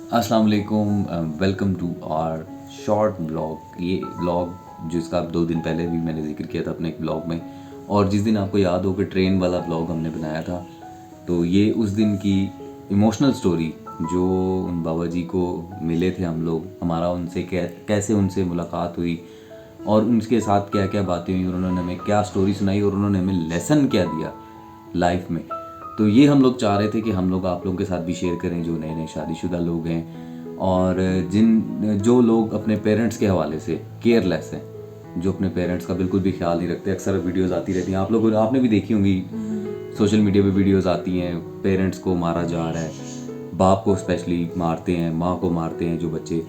अस्सलाम वालेकुम, welcome to our short blog. ये ब्लॉग जिसका आप 2 दिन पहले भी मैंने जिक्र किया था अपने एक ब्लॉग में, और जिस दिन आपको याद हो कि ट्रेन वाला ब्लॉग हमने बनाया था, तो ये उस दिन की इमोशनल स्टोरी जो उन बाबा जी को मिले थे हम लोग, हमारा उनसे कैसे उनसे मुलाकात हुई और उनके साथ क्या क्या बातें हुई और उन्होंने हमें क्या स्टोरी सुनाई और उन्होंने हमें लेसन क्या दिया लाइफ में। तो ये हम लोग चाह रहे थे कि हम लोग आप लोगों के साथ भी शेयर करें, जो नए नए शादीशुदा लोग हैं और जो लोग अपने पेरेंट्स के हवाले से केयरलेस हैं, जो अपने पेरेंट्स का बिल्कुल भी ख्याल नहीं रखते। अक्सर वीडियोस आती रहती हैं, आप लोगों आपने भी देखी होंगी, सोशल मीडिया पे वीडियोस आती हैं, पेरेंट्स को मारा जा रहा है, बाप को स्पेशली मारते हैं, माँ को मारते हैं जो बच्चे।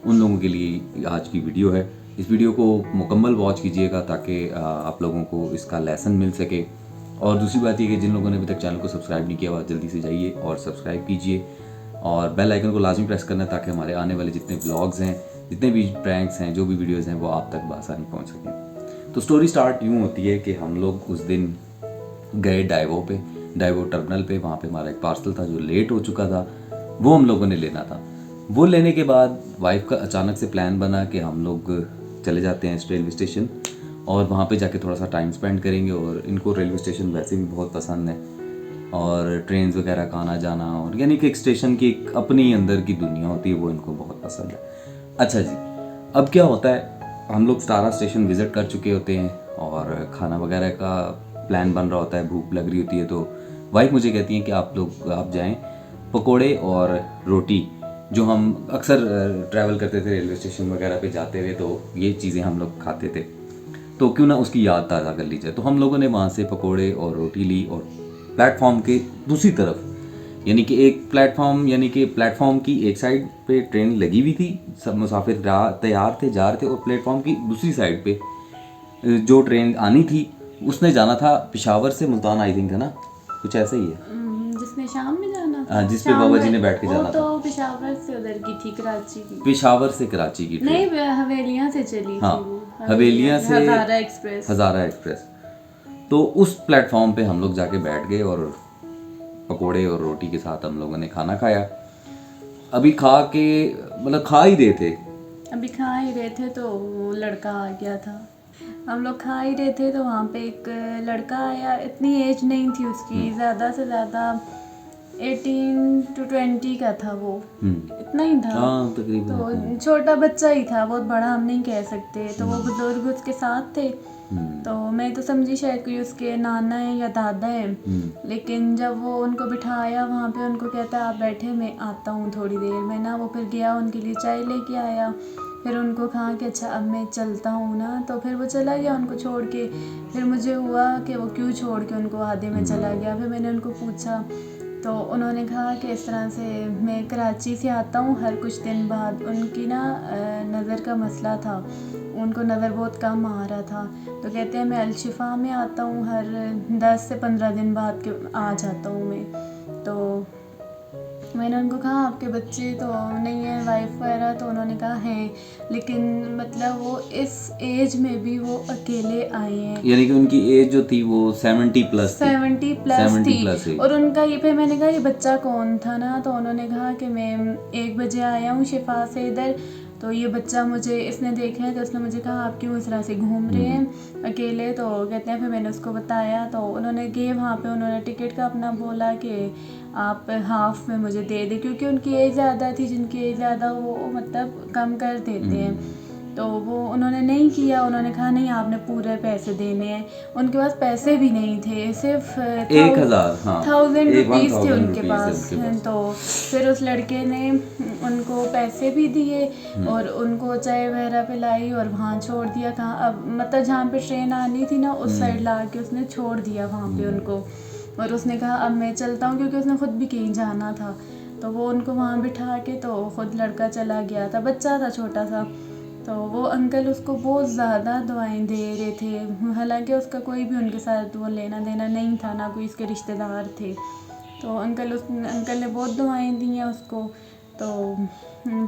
उन लोगों के लिए आज की वीडियो है। इस वीडियो को मुकम्मल वॉच कीजिएगा ताकि आप लोगों को इसका लेसन मिल सके। और दूसरी बात ये कि जिन लोगों ने अभी तक चैनल को सब्सक्राइब नहीं किया हुआ, जल्दी से जाइए और सब्सक्राइब कीजिए और बेल आइकन को लाजमी प्रेस करना है ताकि हमारे आने वाले जितने ब्लॉग्स हैं, जितने भी प्रैंक्स हैं, जो भी वीडियोज़ हैं, वो आप तक बआसानी पहुँच सकें। तो स्टोरी स्टार्ट यूँ होती है कि हम लोग उस दिन गए डाइवो टर्मिनल पे। वहाँ पे हमारा एक पार्सल था जो लेट हो चुका था, वो हम लोगों ने लेना था। वो लेने के बाद वाइफ का अचानक से प्लान बना कि हम लोग चले जाते हैं इस रेलवे स्टेशन और वहाँ पे जाके थोड़ा सा टाइम स्पेंड करेंगे। और इनको रेलवे स्टेशन वैसे भी बहुत पसंद है और ट्रेन्स वगैरह का आना जाना, और यानी कि एक स्टेशन की एक अपनी अंदर की दुनिया होती है, वो इनको बहुत पसंद है। अच्छा जी, अब क्या होता है, हम लोग सतारा स्टेशन विज़िट कर चुके होते हैं और खाना वगैरह का प्लान बन रहा होता है, भूख लग रही होती है। तो वाइफ मुझे कहती है कि आप जाएं, पकोड़े और रोटी, जो हम अक्सर ट्रैवल करते थे रेलवे स्टेशन वगैरह पे जाते हुए, तो ये चीज़ें हम लोग खाते थे, तो क्यों ना उसकी याद ताज़ा कर ली जाए। तो हम लोगों ने वहाँ से पकोड़े और रोटी ली और प्लेटफॉर्म के दूसरी तरफ, यानी कि प्लेटफॉर्म की एक साइड पे ट्रेन लगी हुई थी, सब मुसाफिर तैयार थे, जा रहे थे, और प्लेटफॉर्म की दूसरी साइड पे जो ट्रेन आनी थी उसने जाना था पेशावर से मुल्तान, आई थिंक, है ना, कुछ ऐसा ही है। जिसने शाम में जाना हाँ, जिस पे बाबा जी ने बैठ के वो जाना तो था। पेशावर से उधर की थी, कराची की। पेशावर से कराची की ट्रेन, नहीं, हवेलियां से चली हाँ, थी वो, हवेलियाँ से हज़ारा एक्सप्रेस। तो उस प्लेटफॉर्म पे हम लोग जाके बैठ गए और पकोड़े और रोटी के साथ हम लोगों ने खाना खाया। अभी खा के मतलब खा ही रहे थे, अभी खा ही रहे थे तो वो लड़का आ गया था। हम लोग खा ही रहे थे तो वहाँ पे एक लड़का आया। इतनी एज नहीं थी उसकी, ज़्यादा से ज़्यादा 18 to 20 का था वो, इतना ही था। हाँ तकरीबन। तो छोटा बच्चा ही था, बहुत बड़ा हम नहीं कह सकते। तो वो बुजुर्ग उसके साथ थे, तो मैं तो समझी शायद कोई उसके नाना है या दादा है। लेकिन जब वो उनको बिठाया वहाँ पे, उनको कहता है आप बैठे, मैं आता हूँ थोड़ी देर में ना। वो फिर गया, उनके लिए चाय लेके आया, फिर उनको कहा कि अच्छा अब मैं चलता हूँ ना। तो फिर वो चला गया उनको छोड़ के। फिर मुझे हुआ कि वो क्यों छोड़ के उनको आधे में चला गया। फिर मैंने उनको पूछा तो उन्होंने कहा कि इस तरह से मैं कराची से आता हूँ हर कुछ दिन बाद। उनकी ना नज़र का मसला था, उनको नज़र बहुत कम आ रहा था। तो कहते हैं मैं अलशिफा में आता हूँ, हर 10 से 15 दिन बाद के आ जाता हूँ मैं। तो मैंने उनको कहा आपके बच्चे तो नहीं है, वाइफ वगैरह? तो उन्होंने कहा हैं, लेकिन मतलब वो इस एज में भी वो अकेले आए हैं। यानी कि उनकी एज जो थी वो 70 प्लस थी। और उनका ये, फिर मैंने कहा ये बच्चा कौन था ना, तो उन्होंने कहा कि मैं 1 बजे आया हूँ शिफा से इधर, तो ये बच्चा मुझे इसने देखा है, तो उसने मुझे कहा आप क्यों इस तरह से घूम रहे हैं अकेले? तो कहते हैं फिर मैंने उसको बताया, तो उन्होंने गए वहाँ पे, उन्होंने टिकट का अपना बोला कि आप हाफ में मुझे दे दे, क्योंकि उनकी एज ज़्यादा थी, जिनकी एज ज़्यादा वो मतलब कम कर देते हैं। तो वो उन्होंने नहीं किया, उन्होंने कहा नहीं आपने पूरे पैसे देने हैं। उनके पास पैसे भी नहीं थे, सिर्फ 1000 रुपीज़ थे उनके पास। तो फिर उस लड़के ने उनको पैसे भी दिए और उनको चाय वगैरह पिलाई और वहाँ छोड़ दिया। कहाँ अब मतलब जहाँ पे ट्रेन आनी थी ना, उस साइड ला के उसने छोड़ दिया वहाँ पे उनको। और उसने कहा अब मैं चलता हूँ, क्योंकि उसने खुद भी कहीं जाना था। तो वो उनको वहाँ बिठा के तो खुद लड़का चला गया था, बच्चा था छोटा सा। तो वो अंकल उसको बहुत ज़्यादा दुआएं दे रहे थे, हालांकि उसका कोई भी उनके साथ वो लेना देना नहीं था, ना कोई इसके रिश्तेदार थे। तो अंकल ने बहुत दुआएं दी हैं उसको। तो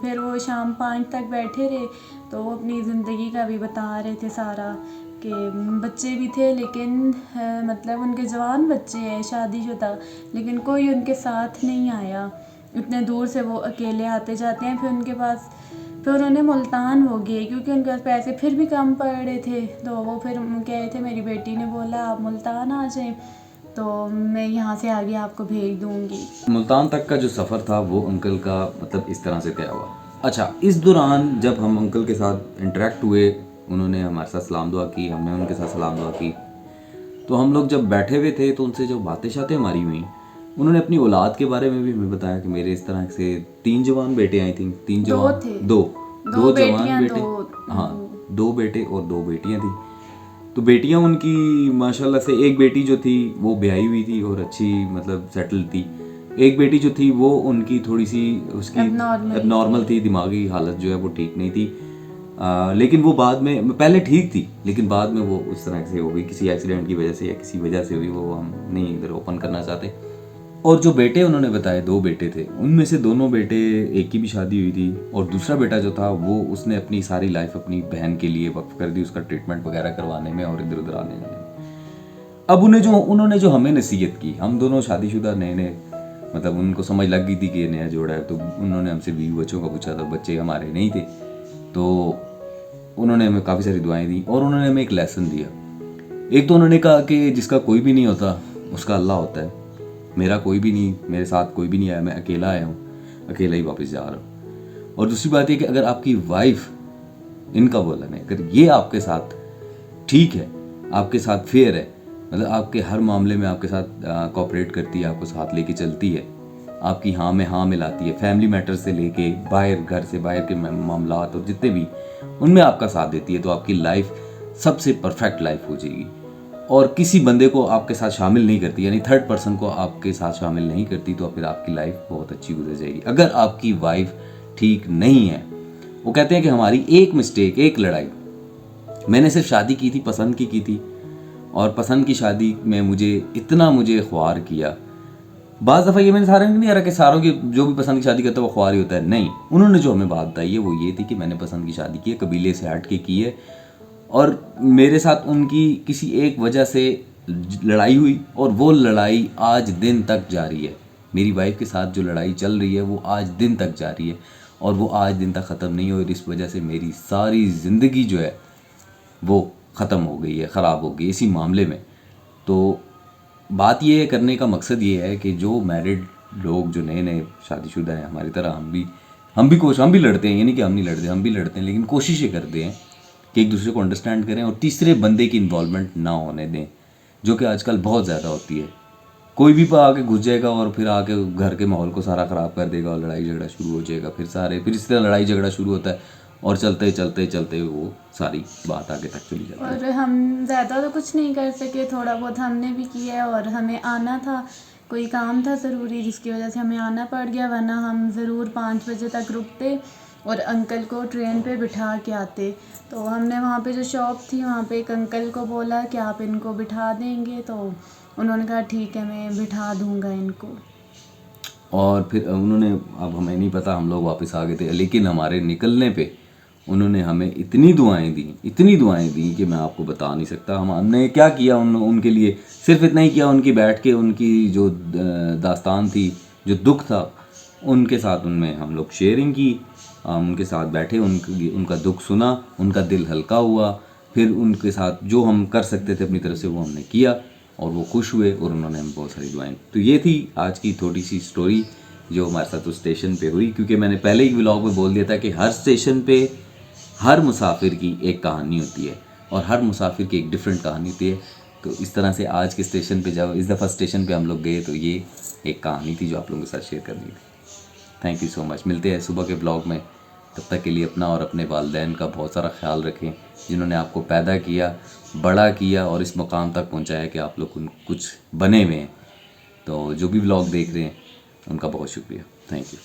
फिर वो शाम 5 तक बैठे रहे, तो वो अपनी ज़िंदगी का भी बता रहे थे सारा, कि बच्चे भी थे, लेकिन मतलब उनके जवान बच्चे हैं शादीशुदा, लेकिन कोई उनके साथ नहीं आया। इतने दूर से वो अकेले आते जाते हैं। फिर उनके पास फिर उन्होंने मुल्तान हो गए क्योंकि उनके पास पैसे फिर भी कम पड़ रहे थे, तो वो फिर कह रहे थे, मेरी बेटी ने बोला आप मुल्तान आ जाएं तो मैं यहाँ से आगे आपको भेज दूँगी। मुल्तान तक का जो सफ़र था वो अंकल का मतलब इस तरह से तय हुआ। अच्छा, इस दौरान जब हम अंकल के साथ इंटरेक्ट हुए, उन्होंने हमारे साथ सलाम दुआ की, हमने उनके साथ सलाम दुआ की, तो हम लोग जब बैठे हुए थे तो उनसे जो बातें शातें हमारी हुई, उन्होंने अपनी औलाद के बारे में भी हमें बताया कि मेरे इस तरह से 3 जवान बेटे, आई थिंक 3 जवान, दो जवान बेटे, हाँ 2 बेटे और 2 बेटियां थी। तो बेटियां उनकी माशाल्लाह से, एक बेटी जो थी वो ब्याही हुई थी और अच्छी मतलब सेटल थी, एक बेटी जो थी वो उनकी थोड़ी सी उसकी एबनॉर्मल थी, दिमागी हालत जो है वो ठीक नहीं थी। लेकिन वो बाद में, पहले ठीक थी लेकिन बाद में वो उस तरह से हो गई, किसी एक्सीडेंट की वजह से या किसी वजह से हुई, वो हम नहीं इधर ओपन करना चाहते। और जो बेटे उन्होंने बताए 2 बेटे थे, उनमें से दोनों बेटे, एक की भी शादी हुई थी और दूसरा बेटा जो था वो उसने अपनी सारी लाइफ अपनी बहन के लिए वक्फ कर दी, उसका ट्रीटमेंट वगैरह करवाने में और इधर उधर आने में। अब उन्होंने जो हमें नसीहत की, हम दोनों शादीशुदा नए मतलब उनको समझ लग गई थी कि ये नया जोड़ा है, तो उन्होंने हमसे 20 बच्चों का पूछा था, बच्चे हमारे नहीं थे, तो उन्होंने हमें काफ़ी सारी दुआएं दी और उन्होंने हमें एक लेसन दिया। एक तो उन्होंने कहा कि जिसका कोई भी नहीं होता उसका अल्लाह होता है, मेरा कोई भी नहीं, मेरे साथ कोई भी नहीं आया, मैं अकेला आया हूँ, अकेला ही वापस जा रहा हूँ। और दूसरी बात ये कि अगर आपकी वाइफ, इनका बोलना है, अगर ये आपके साथ ठीक है, आपके साथ फेयर है, मतलब आपके हर मामले में आपके साथ कोऑपरेट करती है, आपको साथ लेके चलती है, आपकी हाँ में हाँ मिलाती है, फैमिली मैटर से लेके बाहर, घर से बाहर के मामलात और जितने भी, उनमें आपका साथ देती है, तो आपकी लाइफ सबसे परफेक्ट लाइफ हो जाएगी। और किसी बंदे को आपके साथ शामिल नहीं करती, यानी थर्ड पर्सन को आपके साथ शामिल नहीं करती, तो फिर आपकी लाइफ बहुत अच्छी गुजर जाएगी। अगर आपकी वाइफ ठीक नहीं है, वो कहते हैं कि हमारी एक मिस्टेक, एक लड़ाई, मैंने सिर्फ शादी की थी, पसंद की थी, और पसंद की शादी में मुझे ख्वार किया। बाज़ दफ़ा ये मैंने सारे नहीं आ रहा कि सारों की जो भी पसंद की शादी करता है वो ख्वार ही होता है, नहीं। उन्होंने जो हमें बात बताई है वो ये थी कि मैंने पसंद की शादी की है, कबीले से हट के की है, और मेरे साथ उनकी किसी एक वजह से लड़ाई हुई और वो लड़ाई आज दिन तक जारी है। मेरी वाइफ के साथ जो लड़ाई चल रही है वो आज दिन तक जारी है और वो आज दिन तक ख़त्म नहीं हुई, और इस वजह से मेरी सारी ज़िंदगी जो है वो ख़त्म हो गई है, ख़राब हो गई इसी मामले में। तो बात ये करने का मकसद ये है कि जो मैरिड लोग, जो नए शादीशुदा हैं, हमारी तरह हम भी लड़ते हैं, यानी कि हम नहीं लड़ते, हम भी लड़ते हैं, लेकिन कोशिश ये करते हैं कि एक दूसरे को अंडरस्टैंड करें और तीसरे बंदे की इन्वॉल्वमेंट ना होने दें, जो कि आजकल बहुत ज़्यादा होती है। कोई भी आके घुस जाएगा और फिर आके घर के माहौल को सारा ख़राब कर देगा और लड़ाई झगड़ा शुरू हो जाएगा, फिर इस तरह लड़ाई झगड़ा शुरू होता है और चलते वो सारी बात आगे तक चली जाती है। और हम ज़्यादा तो कुछ नहीं कर सके, थोड़ा बहुत हमने भी किया और हमें आना था, कोई काम था ज़रूरी जिसकी वजह से हमें आना पड़ गया, वरना हम ज़रूर 5 बजे तक रुकते और अंकल को ट्रेन पे बिठा के आते। तो हमने वहाँ पे जो शॉप थी वहाँ पे एक अंकल को बोला कि आप इनको बिठा देंगे, तो उन्होंने कहा ठीक है मैं बिठा दूँगा इनको। और फिर उन्होंने, अब हमें नहीं पता, हम लोग वापस आ गए थे, लेकिन हमारे निकलने पे उन्होंने हमें इतनी दुआएं दी कि मैं आपको बता नहीं सकता। हमने क्या किया उनके लिए, सिर्फ इतना ही किया, उनकी बैठ के उनकी जो दास्तान थी, जो दुख था, उनके साथ उनमें हम लोग शेयरिंग की, उनके साथ बैठे, उनका दुख सुना, उनका दिल हल्का हुआ, फिर उनके साथ जो हम कर सकते थे अपनी तरफ से वो हमने किया और वो खुश हुए और उन्होंने हमें बहुत सारी दुआएं। तो ये थी आज की थोड़ी सी स्टोरी जो हमारे साथ उस स्टेशन पे हुई, क्योंकि मैंने पहले ही व्लॉग में बोल दिया था कि हर स्टेशन पे हर मुसाफिर की एक कहानी होती है और हर मुसाफिर की एक डिफरेंट कहानी होती है। तो इस तरह से आज के स्टेशन पे जब इस दफ़ा स्टेशन पे हम लोग गए तो ये एक कहानी थी जो आप लोगों के साथ शेयर करनी थी। Thank you so much. मिलते हैं सुबह के ब्लॉग में। तब तक के लिए अपना और अपने वालिदैन का बहुत सारा ख्याल रखें, जिन्होंने आपको पैदा किया, बड़ा किया और इस मुकाम तक पहुंचाया कि आप लोग कुछ बने हुए हैं। तो जो भी ब्लॉग देख रहे हैं उनका बहुत शुक्रिया। Thank you.